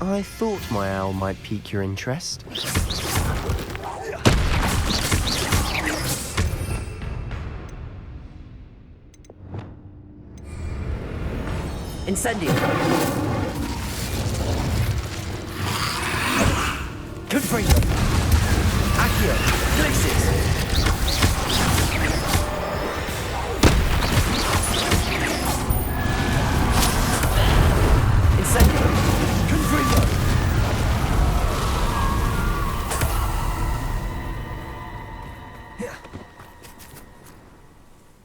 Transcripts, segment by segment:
I thought my owl might pique your interest. Incendio! Confringo! Accio! Glacis! Incendio! Confringo!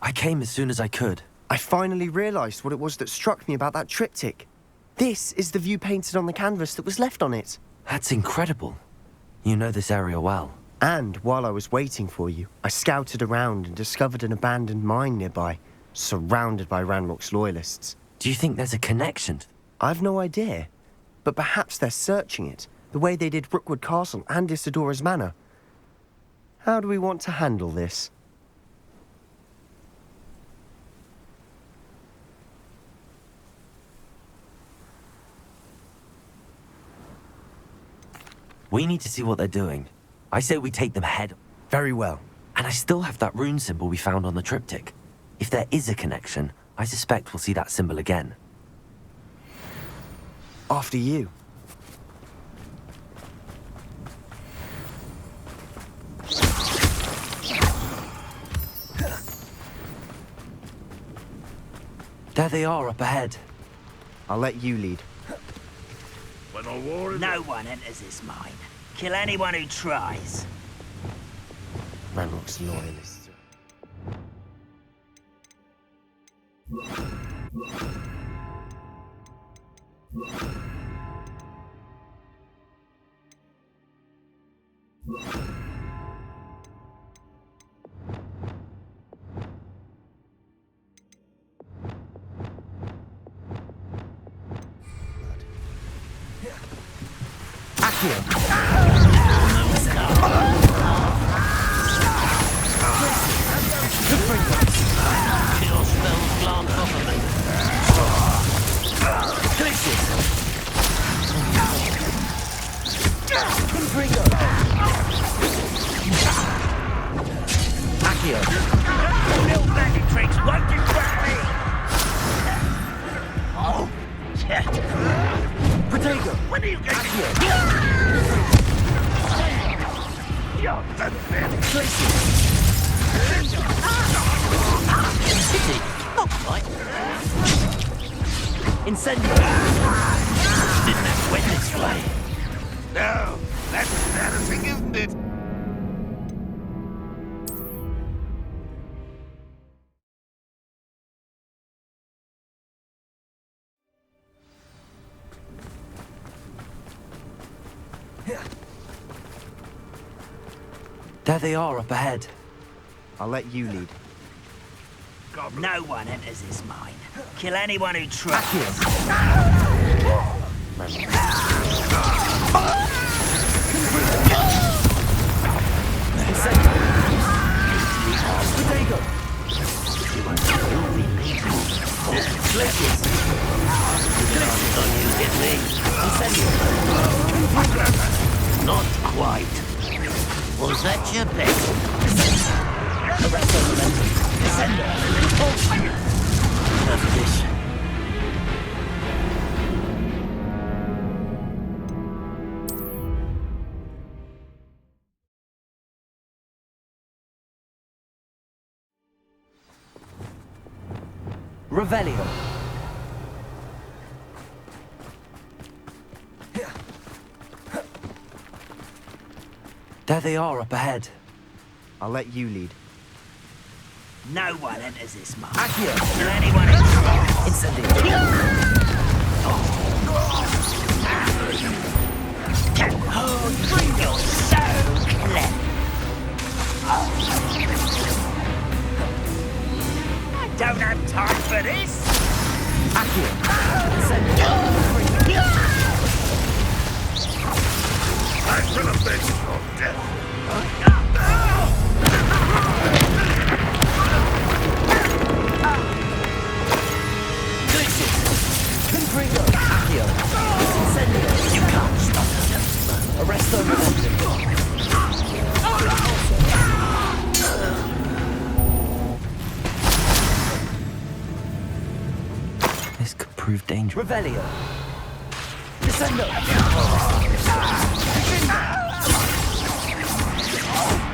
I came as soon as I could. I finally realised what it was that struck me about that triptych. This is the view painted on the canvas that was left on it. That's incredible. You know this area well. And while I was waiting for you, I scouted around and discovered an abandoned mine nearby, surrounded by Ranrock's loyalists. Do you think there's a connection? I've no idea, but perhaps they're searching it, the way they did Rookwood Castle and Isidora's Manor. How do we want to handle this? We need to see what they're doing. I say we take them head. Very well. And I still have that rune symbol we found on the triptych. If there is a connection, I suspect we'll see that symbol again. After you. There they are up ahead. I'll let you lead. No one enters this mine. Kill anyone who tries. Ranrock's loyalists. Kill spells glance off of me. Confringo! Accio! Little magic tricks won't distract me. Oh, yeah. Protego! When are you going Accio! You're pathetic. Pity! Not quite. Incendio! Didn't have to win this way. No, that's embarrassing, isn't it? There they are up ahead. I'll let you lead. No one enters this mine. Kill anyone who tries. Protego! Glacis! Thought you'd get me. Not quite. Was that your best? Enough of this. Revelio! There they are up ahead. I'll let you lead. No one enters this mine. Accio! Kill anyone who tries. Incendio! Oh, you're so clever. I don't have time for this. Accio! Incendio! I've been avenged your death. Glacis! Confringo! Accio! Incendio! You Arrest them. This could prove dangerous. Revelio. Descendo.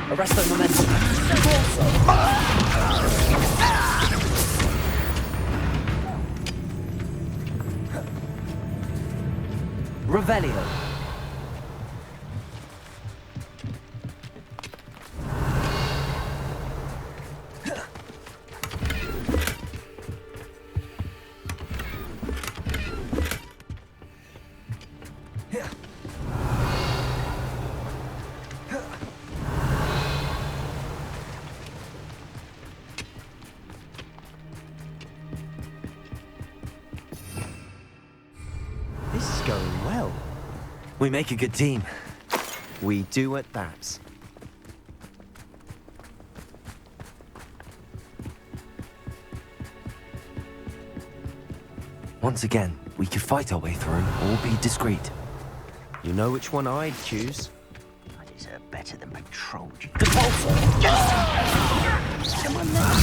Arresto momentum. Revelio. This is going well. We make a good team. We do at that. Once again, we could fight our way through or be discreet. You know which one I'd choose? I deserve better than patrol duty. Depulso. Come on then.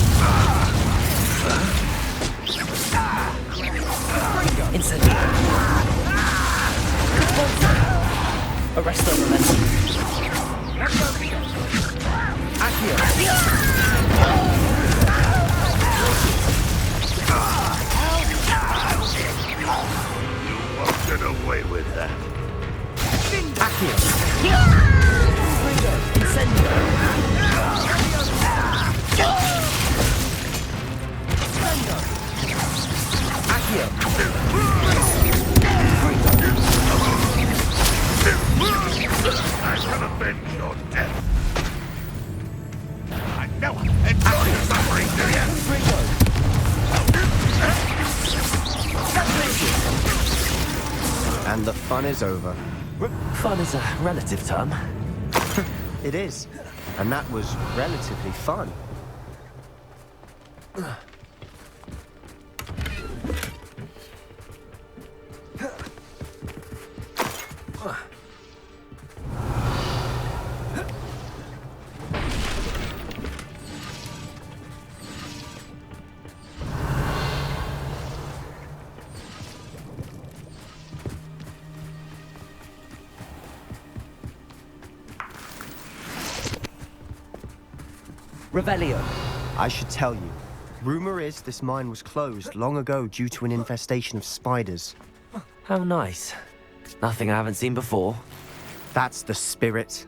Incendio. Arresto momentum. You won't get away with that. Incendio. I can avenge your death. I know. Enjoy your suffering, do you? And the fun is over. Fun is a relative term. It is. And that was relatively fun. Revelio. I should tell you. Rumor is this mine was closed long ago due to an infestation of spiders. How nice. Nothing I haven't seen before. That's the spirit.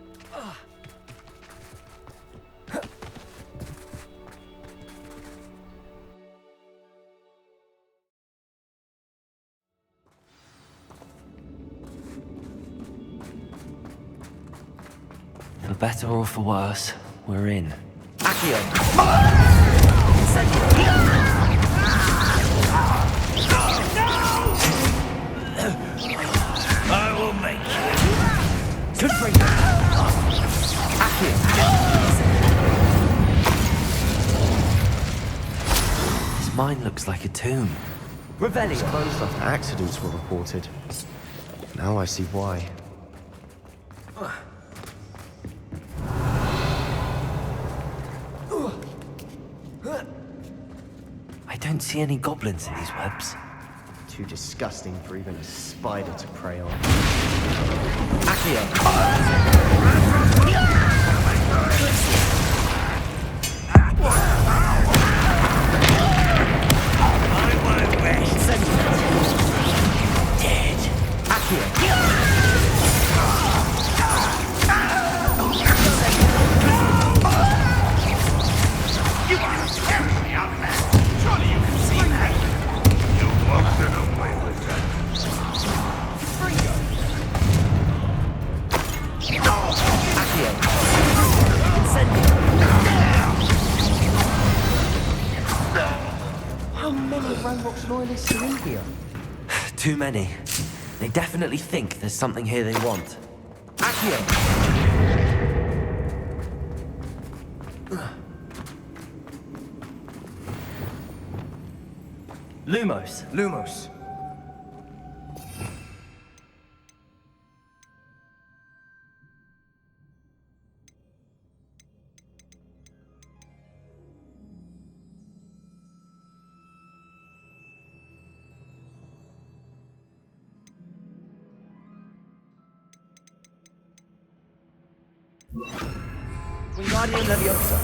For better or for worse, we're in. Accio. I will make you. Confringo. Accio. This mine looks like a tomb. It's Revelio. closed after accidents were reported. Now I see why. I don't see any goblins in these webs. Too disgusting for even a spider to prey on. Accio. I won't rest. Dead. Accio. You are scaring me out there. Surely you can see that. You won't get away with that. Accio. Incendio. How many Ranrock's loyalists are in here? Too many. They definitely think there's something here they want. Accio. Lumos. Lumos. Wingardium Leviosa.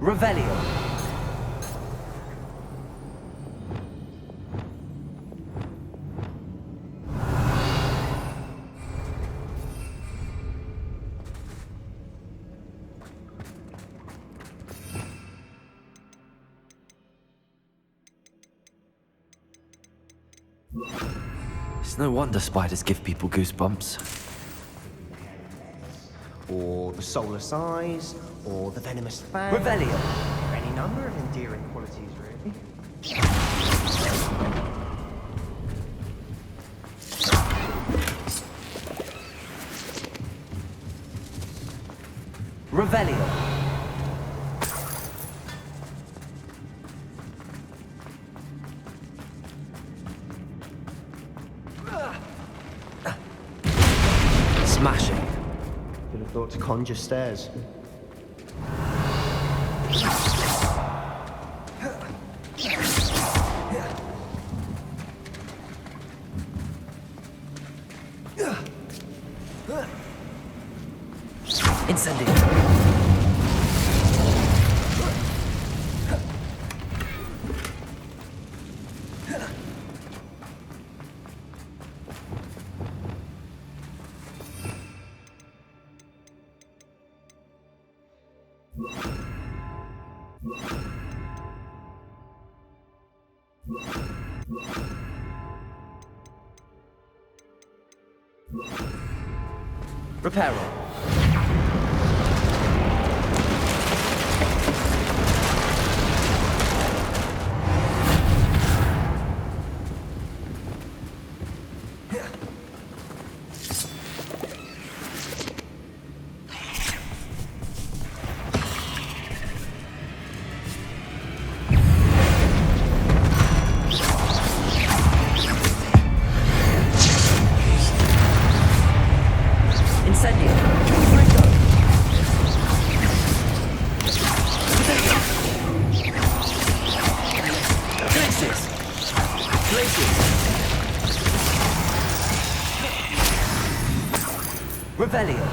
Revelio. It's no wonder spiders give people goosebumps. Or the soulless eyes, or the venomous fang. Revelio. Any number of endearing qualities, really. Revelio. Smashing. Could have thought to conjure stairs. Incendio. Reparo. Incendio. Ringo. Glacius. Glacius. Revelio.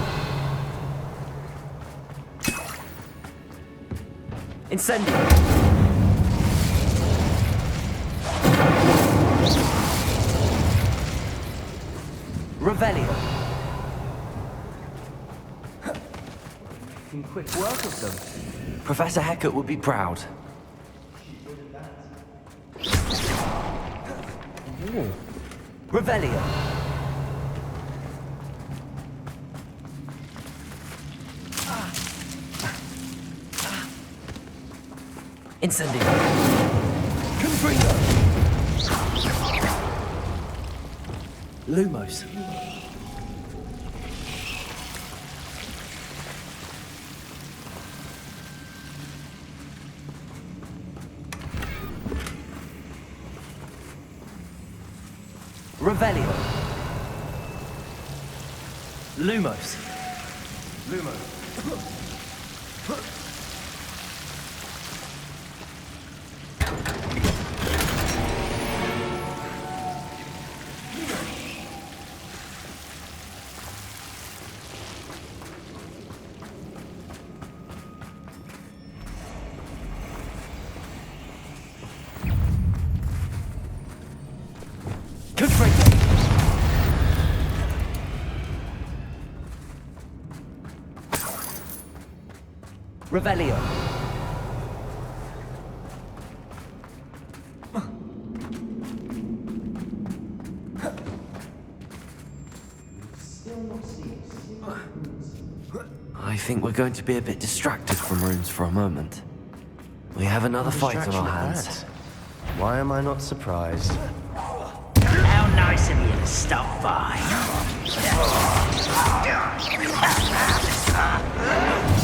Incendio. Revelio. Making quick work of them. Professor Hecat would be proud. Revelio. Incendio. Confringo. Lumos. Revelio. Lumos. Confringo. Revelio. I think we're going to be a bit distracted from runes for a moment. We have another fight on our Distraction at hands. that. Why am I not surprised? How nice of you to stop by.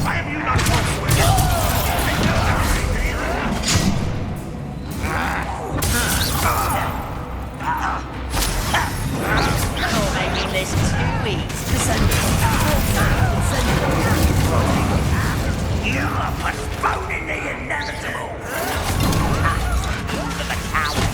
Why have you not fought with him? You're making this too easy. You are postponing the inevitable. To the tower.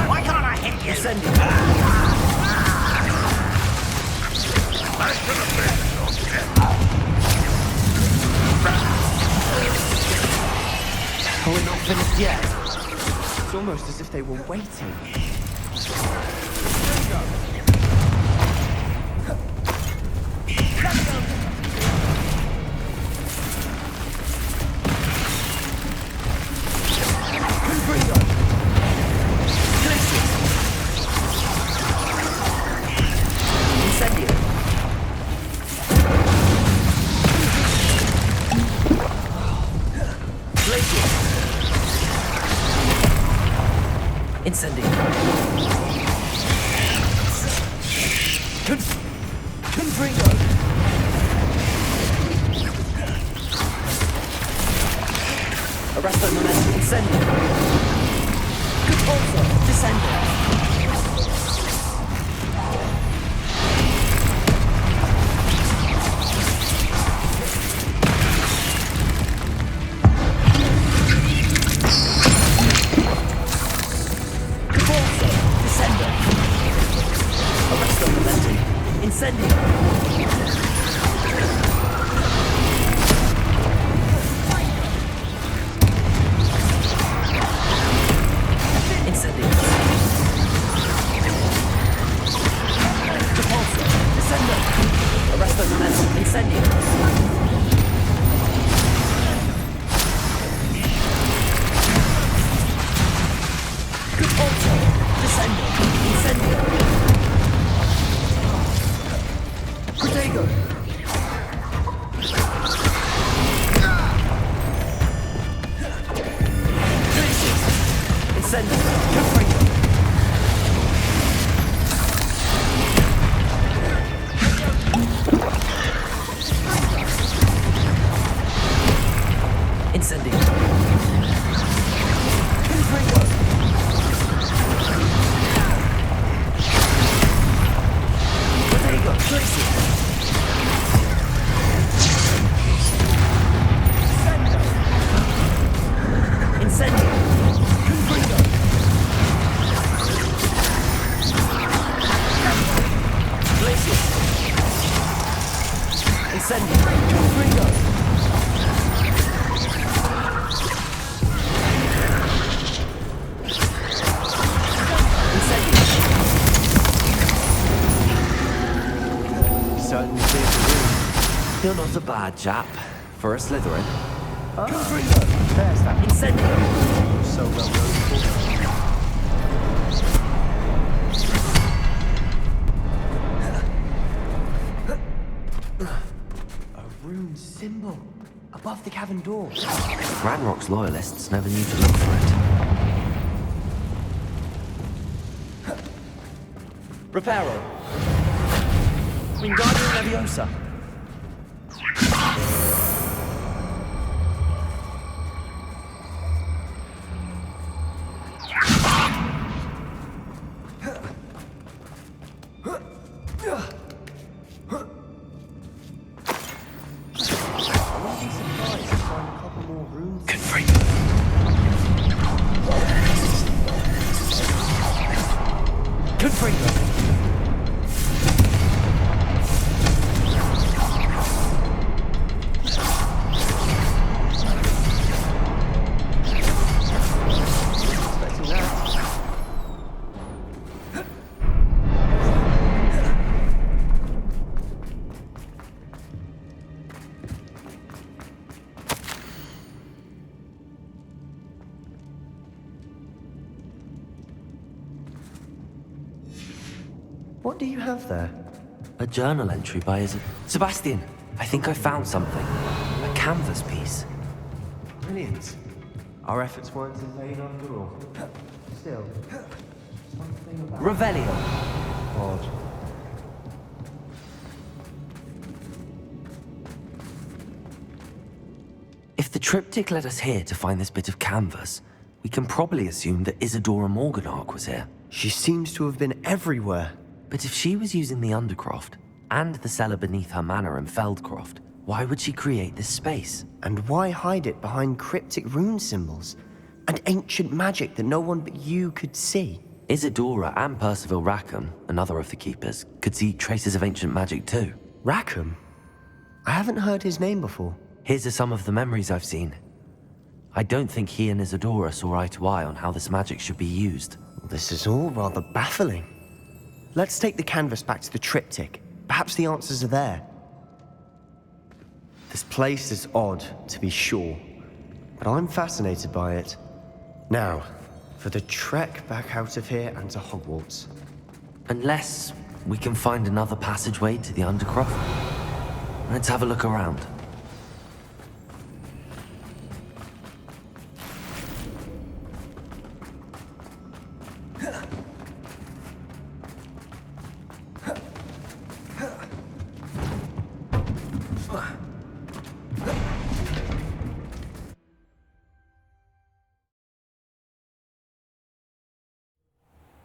Why can't I hit you? Incendio. I should have been so dead. Oh, we're not finished yet. It's almost as if they were waiting. Incendio. Glacier. Incendio. Confringo. Arresto momentum. Incendio. Compulso. Descendo. Incendio. Incendio. Repulsor. Descendo. Arresto momentum. Incendio. Repulsor. Descendo. Incendio. Protego! Gracious! Incendio! Confringo! Incendio! Confringo! Protego! Gracious! Incendio! Confringo! Glacier! Incendio! Confringo! Incendio! Certainly clears the room. You're not a bad chap for a Slytherin. Confringo! There's that. Incendio! So well known for. A rune symbol above the cavern door. Ranrock's loyalists never knew to look for it. Reparo! Wingardium Leviosa! Confringo! What do you have there? A journal entry by Sebastian, I think I found something. A canvas piece. Brilliant. Our efforts weren't in vain after all. Still, something about Revelio. odd. If the triptych led us here to find this bit of canvas, we can probably assume that Isadora Morganach was here. She seems to have been everywhere. But if she was using the Undercroft and the cellar beneath her manor in Feldcroft, Why would she create this space? And why hide it behind cryptic rune symbols and ancient magic that no one but you could see? Isadora and Percival Rackham, another of the keepers, could see traces of ancient magic too. Rackham? I haven't heard his name before. His are some of the memories I've seen. I don't think he and Isadora saw eye to eye on how this magic should be used. This is all rather baffling. Let's take the canvas back to the triptych. Perhaps the answers are there. This place is odd, to be sure, but I'm fascinated by it. Now, for the trek back out of here and to Hogwarts. Unless we can find another passageway to the Undercroft. Let's have a look around.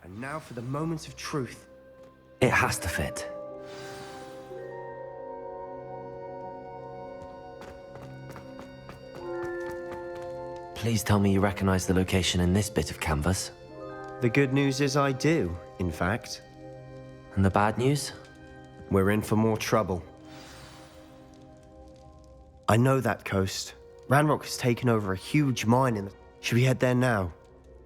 And now for the moment of truth. It has to fit. Please tell me you recognize the location in this bit of canvas. The good news is I do, in fact. And the bad news? We're in for more trouble. I know that coast. Ranrock has taken over a huge mine in the... Should we head there now?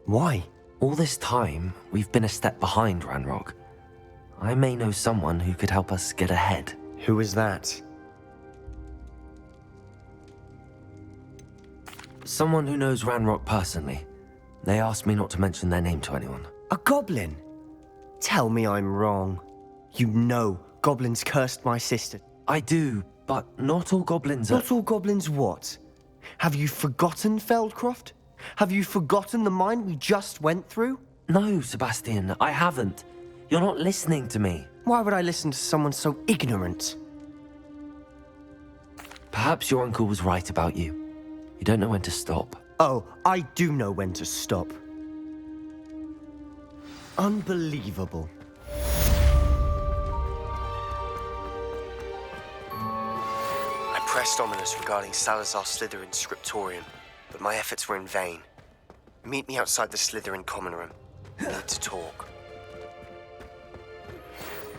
Why? All this time, we've been a step behind Ranrock. I may know someone who could help us get ahead. Who is that? Someone who knows Ranrock personally. They asked me not to mention their name to anyone. A goblin? Tell me I'm wrong. You know goblins cursed my sister. I do, but not all goblins are... Not all goblins what? Have you forgotten Feldcroft? Have you forgotten the mine we just went through? No, Sebastian, I haven't. You're not listening to me. Why would I listen to someone so ignorant? Perhaps your uncle was right about you. You don't know when to stop. Oh, I do know when to stop. Unbelievable. I pressed Ominous regarding Salazar Slytherin's scriptorium, but my efforts were in vain. Meet me outside the Slytherin common room. We need to talk.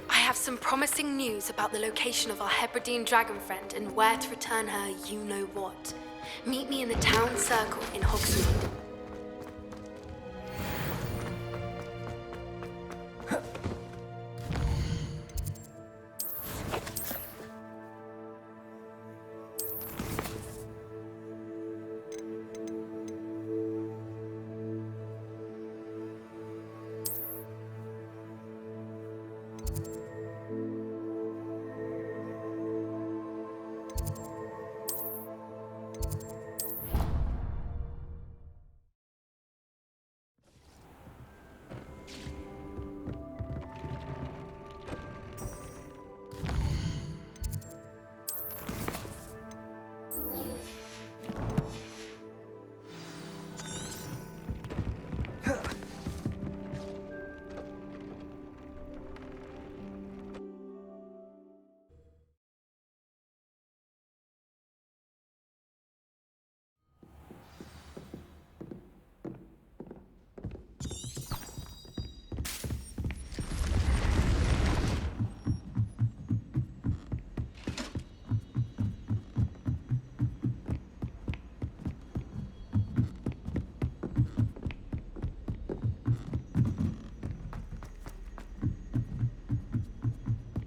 I have some promising news about the location of our Hebridean dragon friend and where to return her you-know-what. Meet me in the town circle in Hogsmeade.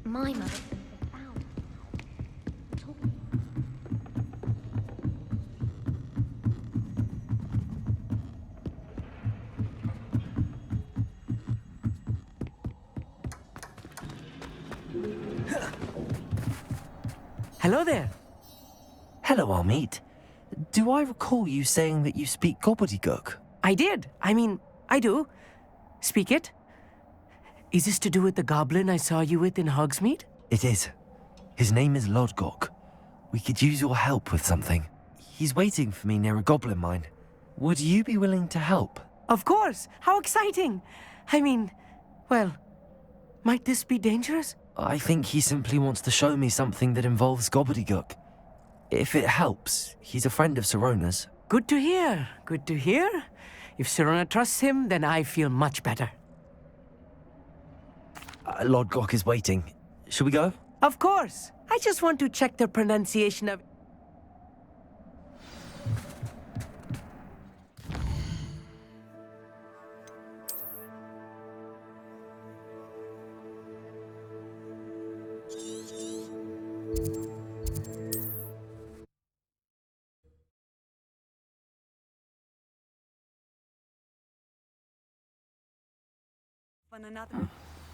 My mother thinks they found Talk. Hello there. Hello, Amit. Do I recall you saying that you speak gobbledygook? I did. I do. Speak it. Is this to do with the goblin I saw you with in Hogsmeade? It is. His name is Lodgok. We could use your help with something. He's waiting for me near a goblin mine. Would you be willing to help? Of course. How exciting. Well, might this be dangerous? I think he simply wants to show me something that involves gobbledygook. If it helps, he's a friend of Sirona's. Good to hear. Good to hear. If Sirona trusts him, then I feel much better. Lord Gok is waiting. Shall we go? Of course. I just want to check the pronunciation of...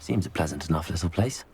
Seems a pleasant enough little place.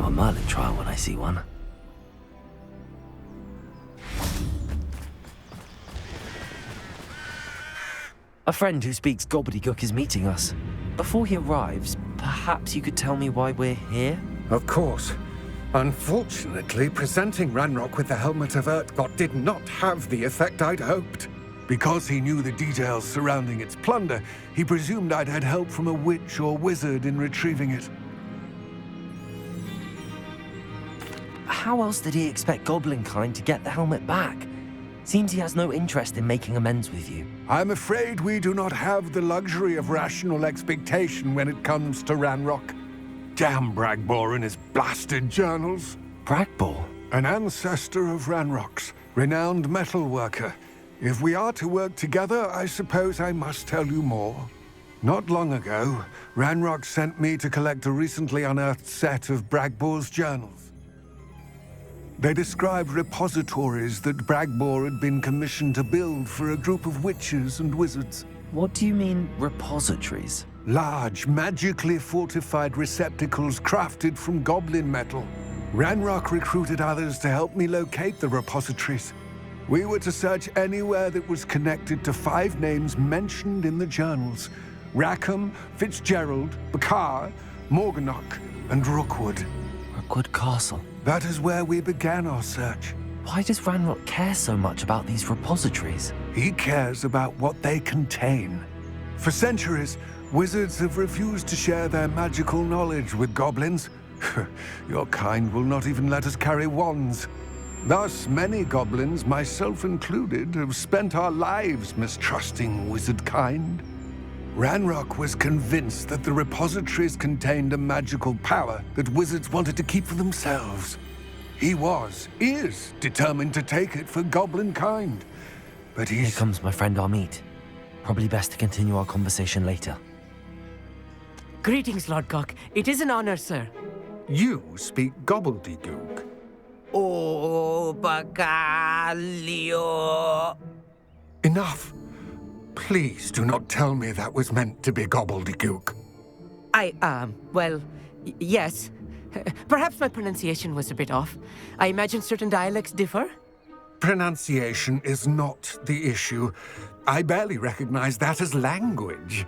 Merlin trial when I see one. A friend who speaks gobbledygook is meeting us. Before he arrives, perhaps you could tell me why we're here? Of course. Unfortunately, presenting Ranrock with the Helmet of Urtkot did not have the effect I'd hoped. Because he knew the details surrounding its plunder, he presumed I'd had help from a witch or wizard in retrieving it. How else did he expect Goblinkind to get the helmet back? Seems he has no interest in making amends with you. I'm afraid we do not have the luxury of rational expectation when it comes to Ranrock. Damn Bragbor and his blasted journals. Bragbor? An ancestor of Ranrock's, renowned metal worker. If we are to work together, I suppose I must tell you more. Not long ago, Ranrock sent me to collect a recently unearthed set of Bragbor's journals. They described repositories that Bragbor had been commissioned to build for a group of witches and wizards. What do you mean, repositories? Large, magically fortified receptacles crafted from goblin metal. Ranrock recruited others to help me locate the repositories. We were to search anywhere that was connected to 5 names mentioned in the journals: Rackham, Fitzgerald, Bakar, Morganach, and Rookwood. Rookwood Castle. That is where we began our search. Why does Ranrock care so much about these repositories? He cares about what they contain. For centuries, wizards have refused to share their magical knowledge with goblins. Your kind will not even let us carry wands. Thus, many goblins, myself included, have spent our lives mistrusting wizard kind. Ranrock was convinced that the repositories contained a magical power that wizards wanted to keep for themselves. He is determined to take it for goblin kind. But Here comes my friend Amit. Probably best to continue our conversation later. Greetings, Lord Gok. It is an honor, sir. You speak gobbledygook. Oh, Bagalio. Enough. Please do not tell me that was meant to be gobbledygook. Well, yes. Perhaps my pronunciation was a bit off. I imagine certain dialects differ. Pronunciation is not the issue. I barely recognize that as language.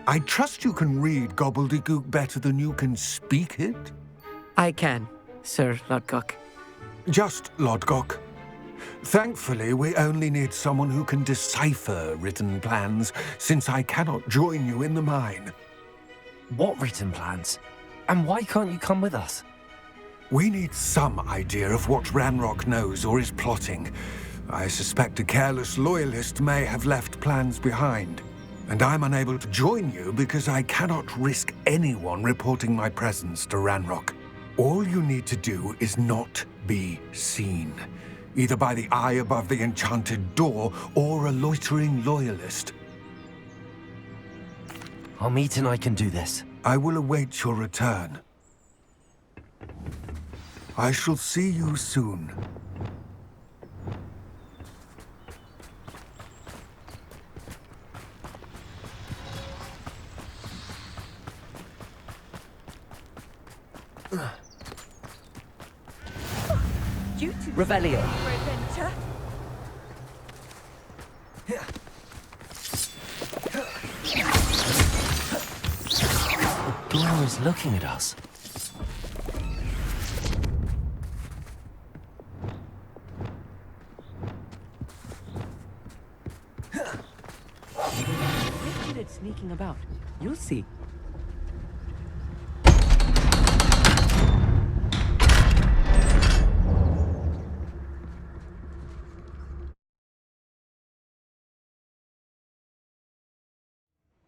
I trust you can read gobbledygook better than you can speak it? I can, Sir Lord Gok. Just Lord Gok. Thankfully, we only need someone who can decipher written plans, since I cannot join you in the mine. What written plans? And why can't you come with us? We need some idea of what Ranrock knows or is plotting. I suspect a careless loyalist may have left plans behind. And I'm unable to join you because I cannot risk anyone reporting my presence to Ranrock. All you need to do is not be seen, either by the eye above the enchanted door or a loitering loyalist. Amit and I can do this. I will await your return. I shall see you soon. You two Revelio. for adventure. The door is looking at us. Look at it sneaking about. You'll see.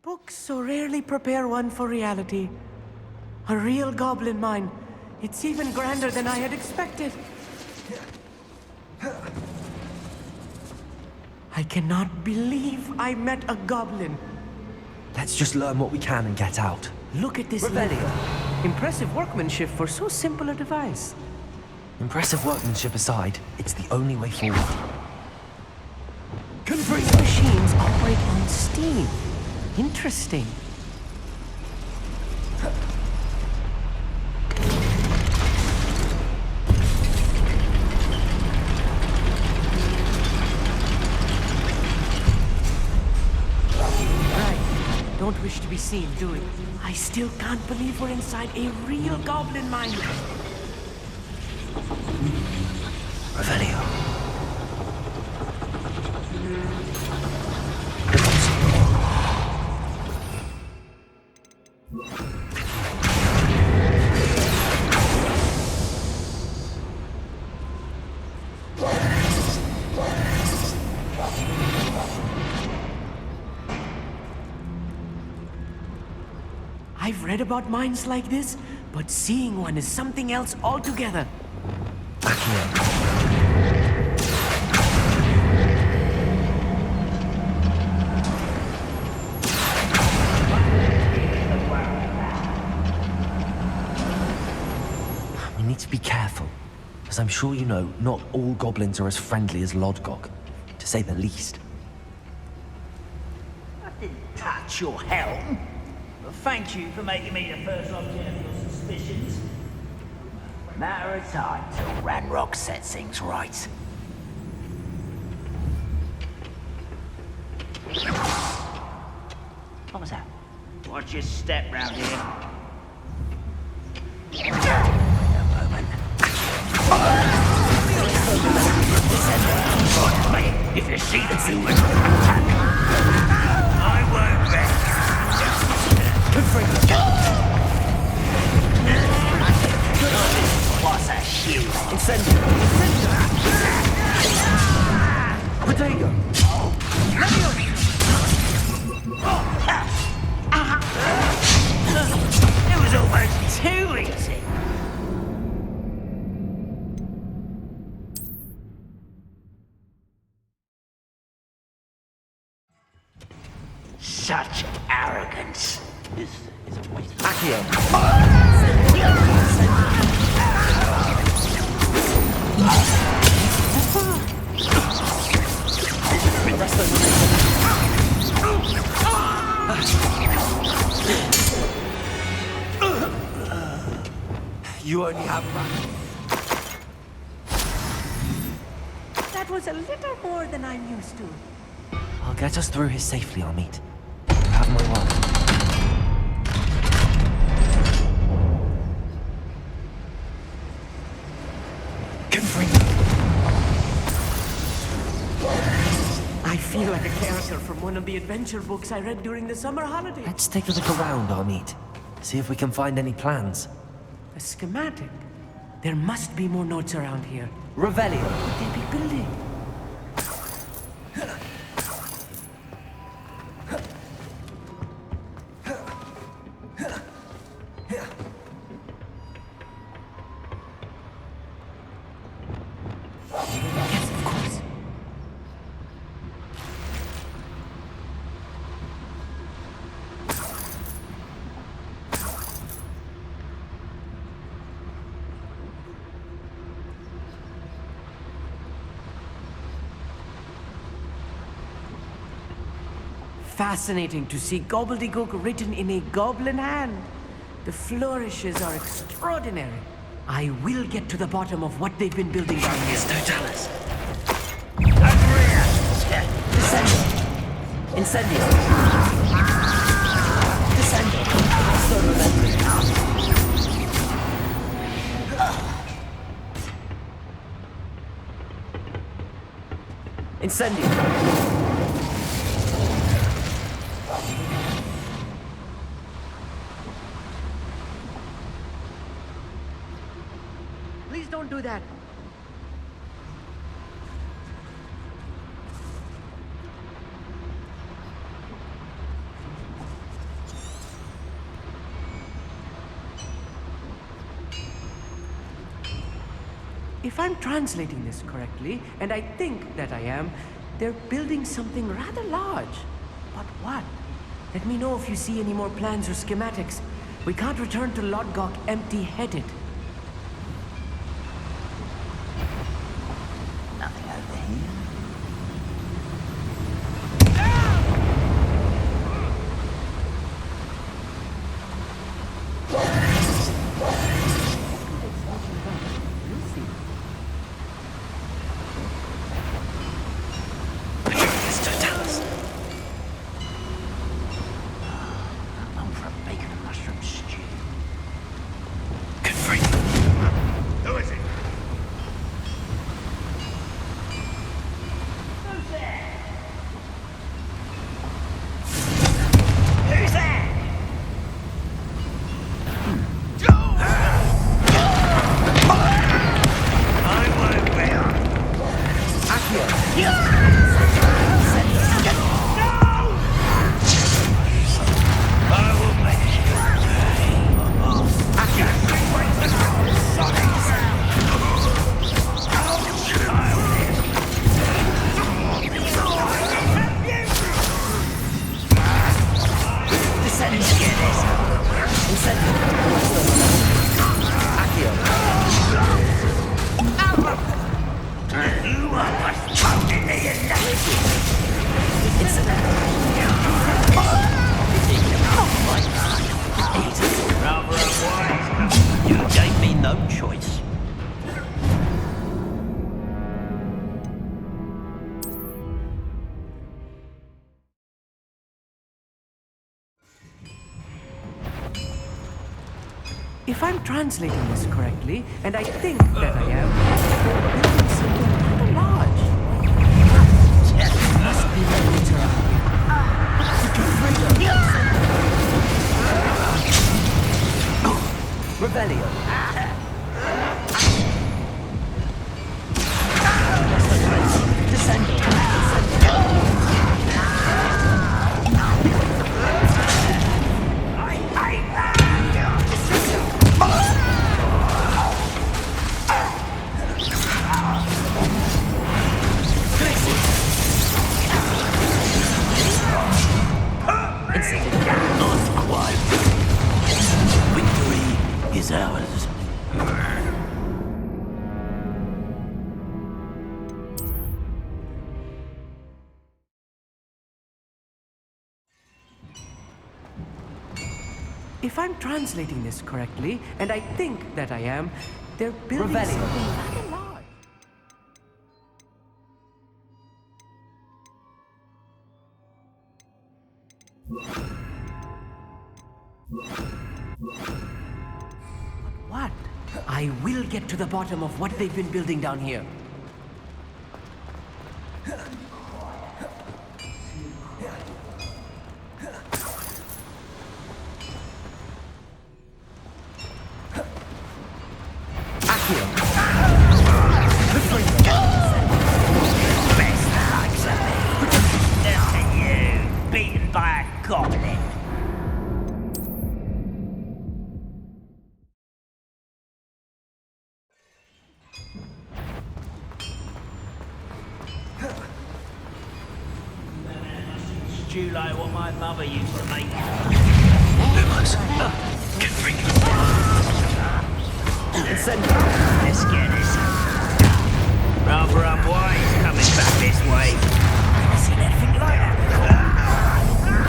Books so rarely prepare one for reality. A real goblin mine. It's even grander than I had expected. I cannot believe I met a goblin. Let's just learn what we can and get out. Look at this letter. Impressive workmanship for so simple a device. Impressive workmanship aside, it's the only way forward. These machines operate on steam. Interesting. Right. Don't wish to be seen, do we? I still can't believe we're inside a real goblin mine. Revelio. I've read about mines like this, but seeing one is something else altogether. We need to be careful. As I'm sure you know, not all goblins are as friendly as Lodgok, to say the least. I didn't touch your helm. But thank you for making me the first object of your suspicions. Matter of time till Ranrock sets things right. What was that? Watch your step round here. A moment. If you see the human, I won't rest. What's a shield? Potato! It was almost too easy. Such arrogance. This is a waste of Accio! You only have that. That was a little more than I'm used to. I'll get us through here safely, Amit. You have my word. I feel like a character from one of the adventure books I read during the summer holiday. Let's take a look around, Amit. See if we can find any plans. A schematic. There must be more notes around here. Revelio. What could they be building? fascinating to see gobbledygook written in a goblin hand. The flourishes are extraordinary. I will get to the bottom of what they've been building down here. Totalis. Descendo. Incendio. Descendo. Sto remembering. Incendio. Please don't do that. If I'm translating this correctly, and I think that I am, they're building something rather large. But what? Let me know if you see any more plans or schematics. We can't return to Lodgok empty-headed. Nothing over here. I'm for a bacon and mushroom stew. Good freak. Who is it? Who's there? Who's there? I won't be. I will make rather unwise. You gave me no choice. If I'm translating this correctly, and I think that I am, they're building something rather large. Must be the winter out here. Revelio. Descendo. Victory is ours. If I'm translating this correctly, and I think that I am, they're building something rather large. But what? I will get to the bottom of what they've been building down here. Beaten by a goblin. Stew like what my mother used to make. Good freak. Let's get this. Rather unwise coming back this way. I've never seen anything like that before.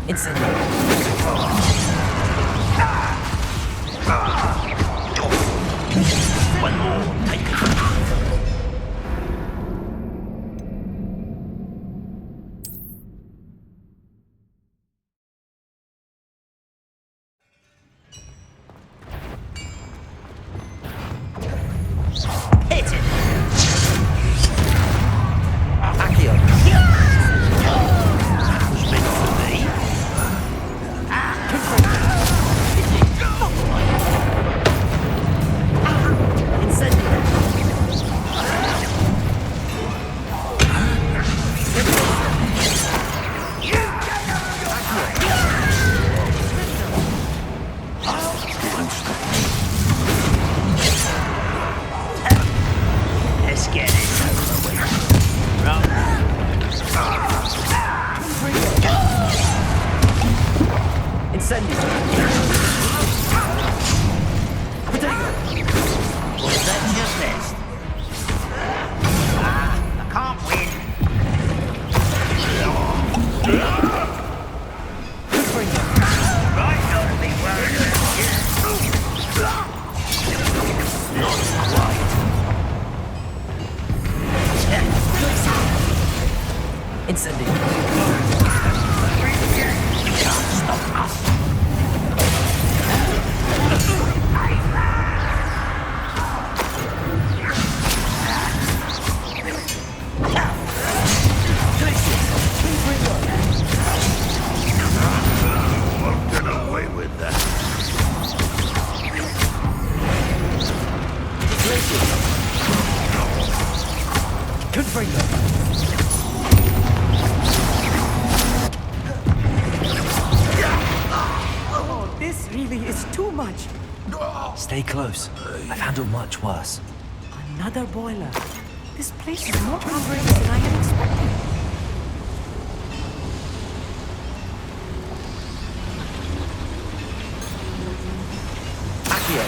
Incendio. One more, take it. Hit it! Accio. That was meant for me. Let's get it over with. Right. Incendio. Was that just this? I can't win. Right, not to be worried about you. Not quite. Incendio. You can't stop us. Won't get away with that. Oh, this really is too much. Stay close. I've handled much worse. Another boiler. This place is more comprehensive than I had expected. Accio.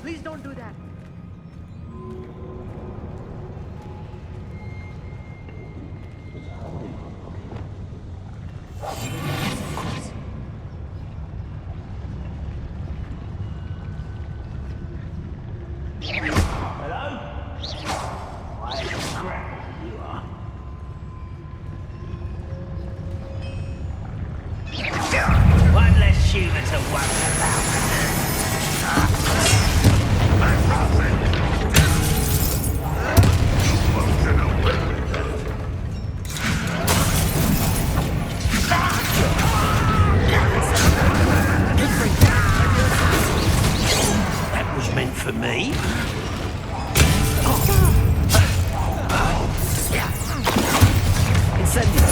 Please don't do that. Hello? Why, crap, you are. One less human to worry about. Won't get away with that. That was meant for me. Incendio.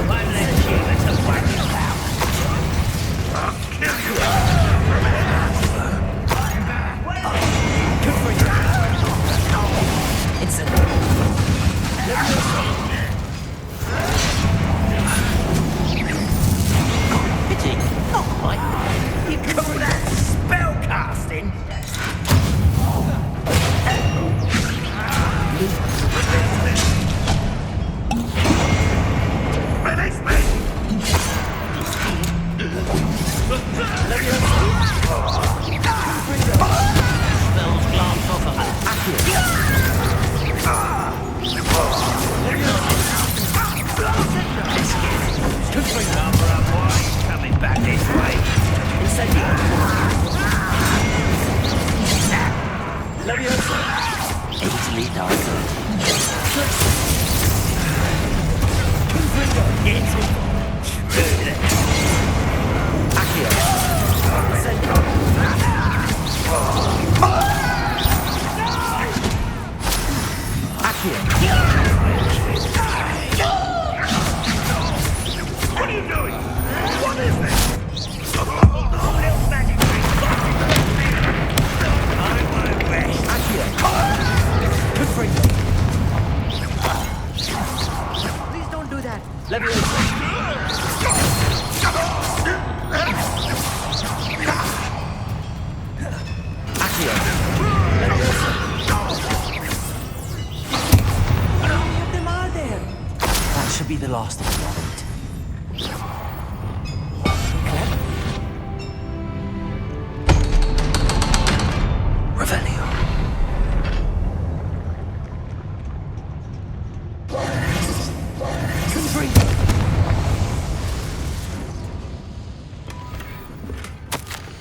One less human to worry about. I'll kill you. Incendio. Pity. Not quite. You call that spell casting? Release me! Spells glance off of her. Cover up, boy. Coming back this way. Easily done. Get through there. Accio. last of them, Armit. Revelio.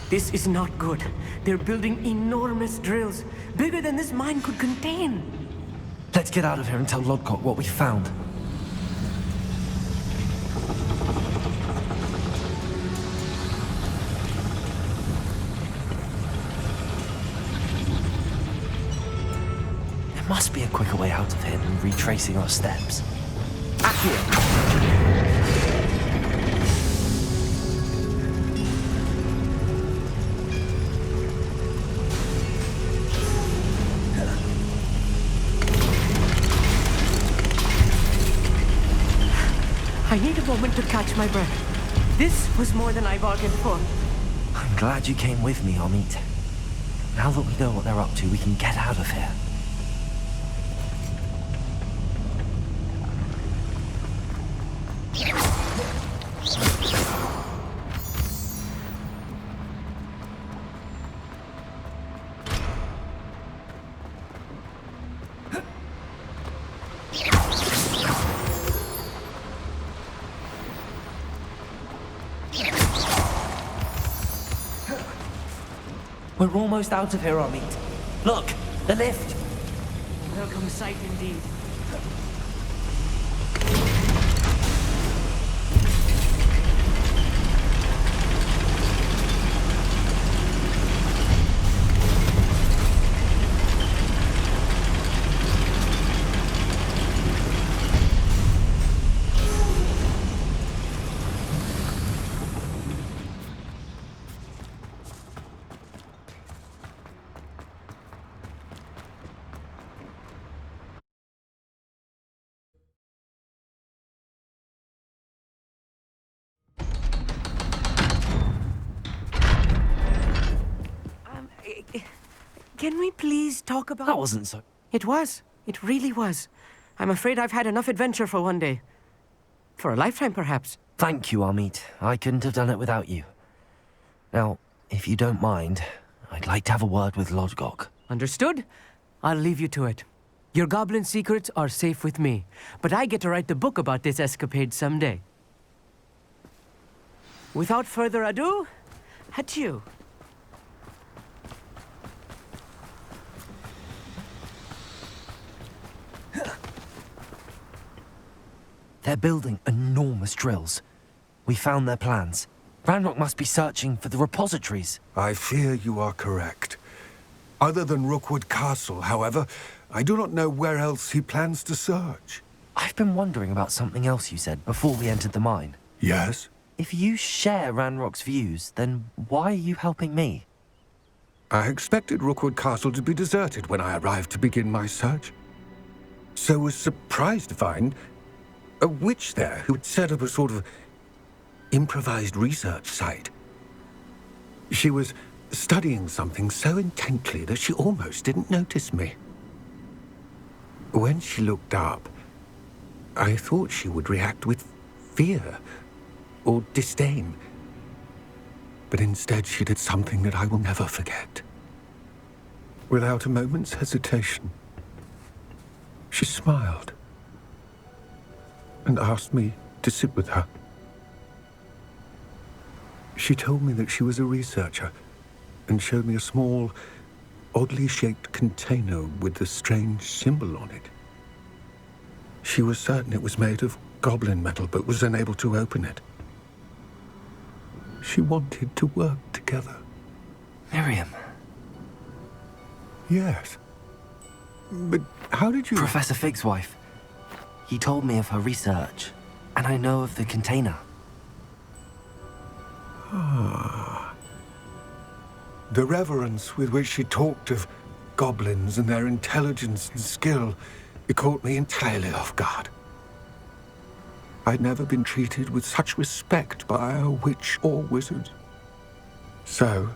This is not good. They're building enormous drills, bigger than this mine could contain. Let's get out of here and tell Lodgok what we found. There must be a quicker way out of here than retracing our steps. I need a moment to catch my breath. This was more than I bargained for. I'm glad you came with me, Armit. Now that we know what they're up to, we can get out of here. We're almost out of here, Armit. Look, the lift. Welcome sight indeed. Can we please talk about... That wasn't so... It was. It really was. I'm afraid I've had enough adventure for one day. For a lifetime, perhaps. Thank you, Armit. I couldn't have done it without you. Now, if you don't mind, I'd like to have a word with Lodgok. Understood? I'll leave you to it. Your goblin secrets are safe with me, but I get to write the book about this escapade someday. Without further ado, adieu. They're building enormous drills. We found their plans. Ranrock must be searching for the repositories. I fear you are correct. Other than Rookwood Castle, however, I do not know where else he plans to search. I've been wondering about something else you said before we entered the mine. Yes? If you share Ranrock's views, then why are you helping me? I expected Rookwood Castle to be deserted when I arrived to begin my search. So was surprised to find a witch there who had set up a sort of improvised research site. She was studying something so intently that she almost didn't notice me. When she looked up, I thought she would react with fear or disdain. But instead she did something that I will never forget. Without a moment's hesitation, she smiled and asked me to sit with her. She told me that she was a researcher and showed me a small, oddly shaped container with a strange symbol on it. She was certain it was made of goblin metal, but was unable to open it. She wanted to work together. Miriam. Yes. But how did you... Professor Fig's wife. He told me of her research, and I know of the container. Ah. The reverence with which she talked of goblins and their intelligence and skill, it caught me entirely off guard. I'd never been treated with such respect by a witch or wizard. So,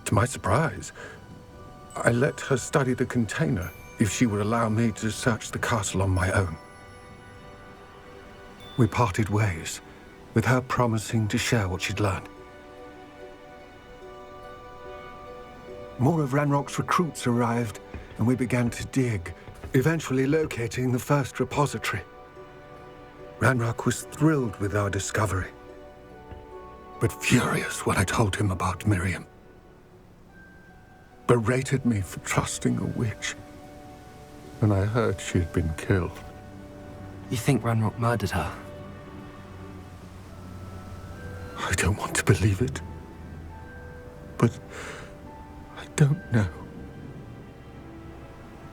to my surprise, I let her study the container if she would allow me to search the castle on my own. We parted ways, with her promising to share what she'd learned. More of Ranrock's recruits arrived, and we began to dig, eventually locating the first repository. Ranrock was thrilled with our discovery, but furious when I told him about Miriam. Berated me for trusting a witch when I heard she had been killed. You think Ranrock murdered her? I don't want to believe it, but I don't know.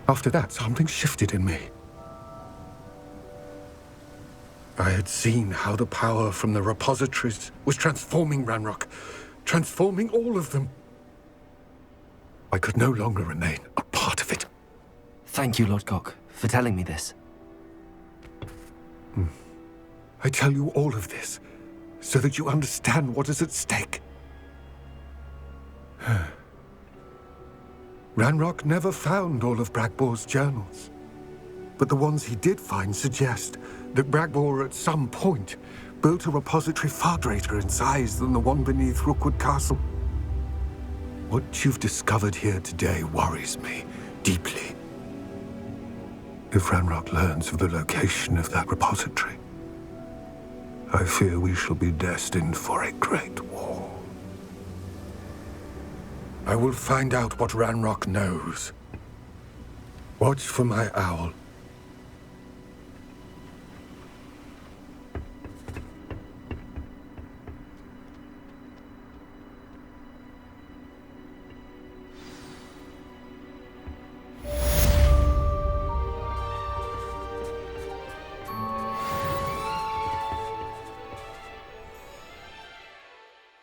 After that, something shifted in me. I had seen how the power from the repositories was transforming Ranrock, transforming all of them. I could no longer remain a part of it. Thank you, Lodgok, for telling me this. I tell you all of this so that you understand what is at stake. Ranrock never found all of Bragbor's journals, but the ones he did find suggest that Bragbor at some point built a repository far greater in size than the one beneath Rookwood Castle. What you've discovered here today worries me deeply. If Ranrock learns of the location of that repository, I fear we shall be destined for a great war. I will find out what Ranrock knows. Watch for my owl.